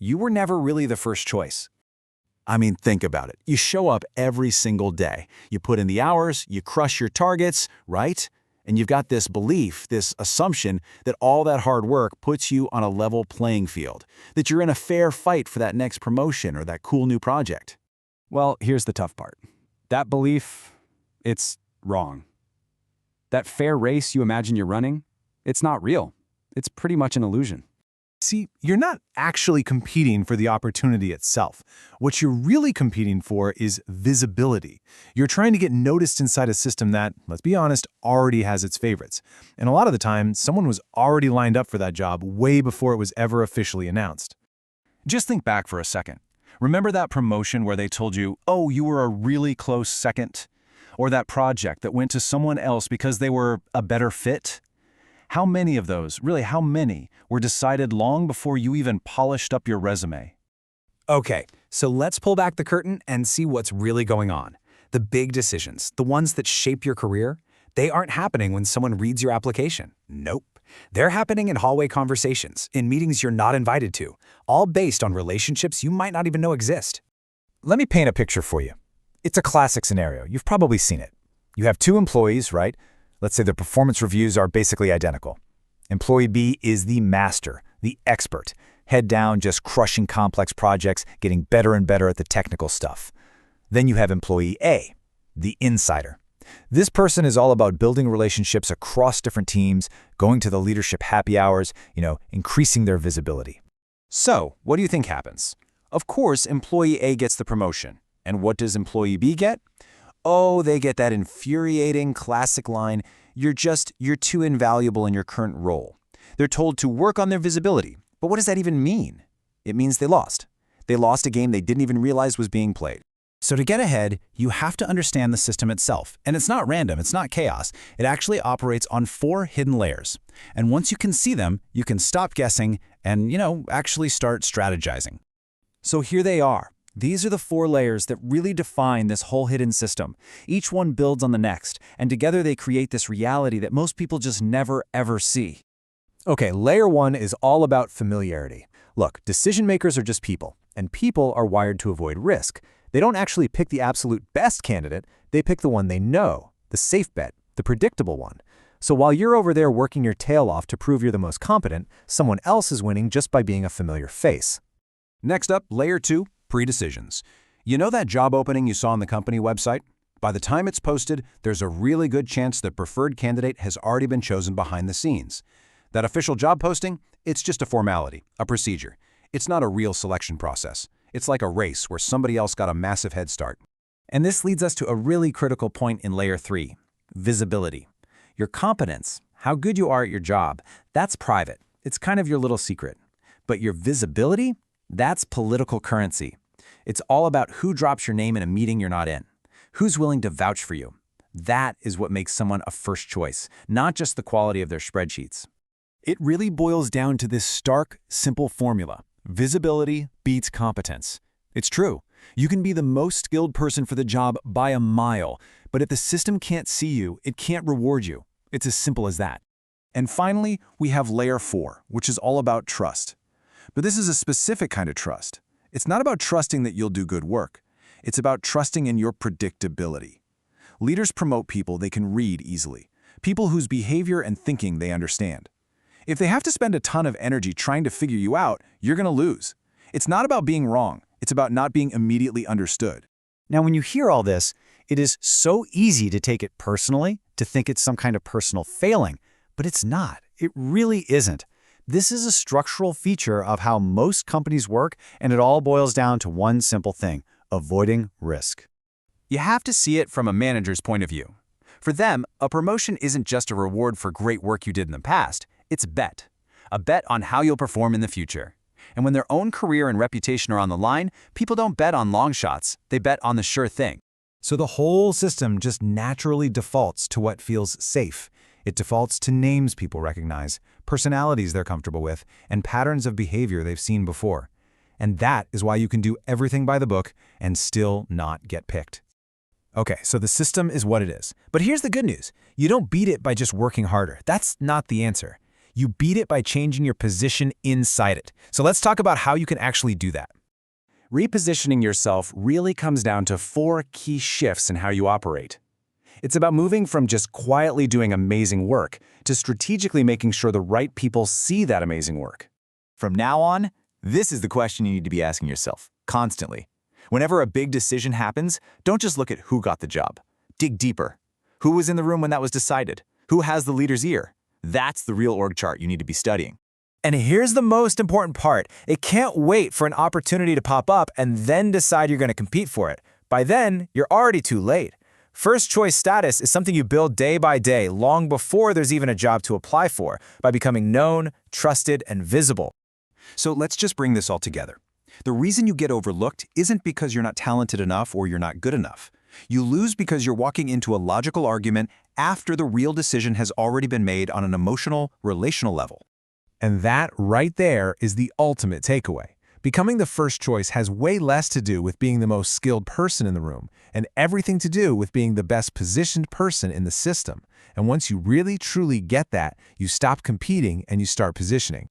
you were never really the first choice. I mean, think about it. You show up every single day. You put in the hours, you crush your targets, right? And you've got this belief, this assumption that all that hard work puts you on a level playing field, that you're in a fair fight for that next promotion or that cool new project. Well, here's the tough part. That belief, it's wrong. That fair race you imagine you're running, it's not real. It's pretty much an illusion. See, you're not actually competing for the opportunity itself. What you're really competing for is visibility. You're trying to get noticed inside a system that, let's be honest, already has its favorites. And a lot of the time, someone was already lined up for that job way before it was ever officially announced. Just think back for a second. Remember that promotion where they told you, oh, you were a really close second? Or that project that went to someone else because they were a better fit? How many of those, really how many, were decided long before you even polished up your resume? Okay, so let's pull back the curtain and see what's really going on. The big decisions, the ones that shape your career, they aren't happening when someone reads your application. Nope. They're happening in hallway conversations, in meetings you're not invited to, all based on relationships you might not even know exist. Let me paint a picture for you. It's a classic scenario. You've probably seen it. You have two employees, right? Let's say their performance reviews are basically identical. Employee B is the master, the expert, head down just crushing complex projects, getting better and better at the technical stuff. Then you have employee A, the insider. This person is all about building relationships across different teams, going to the leadership happy hours, increasing their visibility. So, what do you think happens? Of course, employee A gets the promotion. And what does employee B get? Oh, they get that infuriating classic line, you're too invaluable in your current role. They're told to work on their visibility. But what does that even mean? It means they lost. They lost a game they didn't even realize was being played. So to get ahead, you have to understand the system itself. And it's not random, it's not chaos. It actually operates on 4 hidden layers. And once you can see them, you can stop guessing and, actually start strategizing. So here they are. These are the 4 layers that really define this whole hidden system. Each one builds on the next, and together they create this reality that most people just never, ever see. Okay, layer 1 is all about familiarity. Look, decision makers are just people, and people are wired to avoid risk. They don't actually pick the absolute best candidate, they pick the one they know, the safe bet, the predictable one. So while you're over there working your tail off to prove you're the most competent, someone else is winning just by being a familiar face. Next up, layer 2. Pre-decisions. You know that job opening you saw on the company website? By the time it's posted, there's a really good chance the preferred candidate has already been chosen behind the scenes. That official job posting, it's just a formality, a procedure. It's not a real selection process. It's like a race where somebody else got a massive head start. And this leads us to a really critical point in layer 3, visibility. Your competence, how good you are at your job, that's private. It's kind of your little secret. But your visibility, that's political currency. It's all about who drops your name in a meeting you're not in. Who's willing to vouch for you? That is what makes someone a first choice, not just the quality of their spreadsheets. It really boils down to this stark, simple formula. Visibility beats competence. It's true. You can be the most skilled person for the job by a mile, but if the system can't see you, it can't reward you. It's as simple as that. And finally, we have layer 4, which is all about trust. But this is a specific kind of trust. It's not about trusting that you'll do good work. It's about trusting in your predictability. Leaders promote people they can read easily, people whose behavior and thinking they understand. If they have to spend a ton of energy trying to figure you out, you're going to lose. It's not about being wrong. It's about not being immediately understood. Now, when you hear all this, it is so easy to take it personally, to think it's some kind of personal failing, but it's not. It really isn't. This is a structural feature of how most companies work, and it all boils down to one simple thing: avoiding risk. You have to see it from a manager's point of view. For them, a promotion isn't just a reward for great work you did in the past, it's a bet on how you'll perform in the future. And when their own career and reputation are on the line, people don't bet on long shots, they bet on the sure thing. So the whole system just naturally defaults to what feels safe. It defaults to names people recognize, personalities they're comfortable with, and patterns of behavior they've seen before. And that is why you can do everything by the book and still not get picked. Okay, so the system is what it is. But here's the good news. You don't beat it by just working harder. That's not the answer. You beat it by changing your position inside it. So let's talk about how you can actually do that. Repositioning yourself really comes down to 4 key shifts in how you operate. It's about moving from just quietly doing amazing work to strategically making sure the right people see that amazing work. From now on, this is the question you need to be asking yourself, constantly. Whenever a big decision happens, don't just look at who got the job. Dig deeper. Who was in the room when that was decided? Who has the leader's ear? That's the real org chart you need to be studying. And here's the most important part. It can't wait for an opportunity to pop up and then decide you're going to compete for it. By then, you're already too late. First choice status is something you build day by day, long before there's even a job to apply for, by becoming known, trusted, and visible. So let's just bring this all together. The reason you get overlooked isn't because you're not talented enough or you're not good enough. You lose because you're walking into a logical argument after the real decision has already been made on an emotional, relational level. And that right there is the ultimate takeaway. Becoming the first choice has way less to do with being the most skilled person in the room and everything to do with being the best positioned person in the system. And once you really truly get that, you stop competing and you start positioning.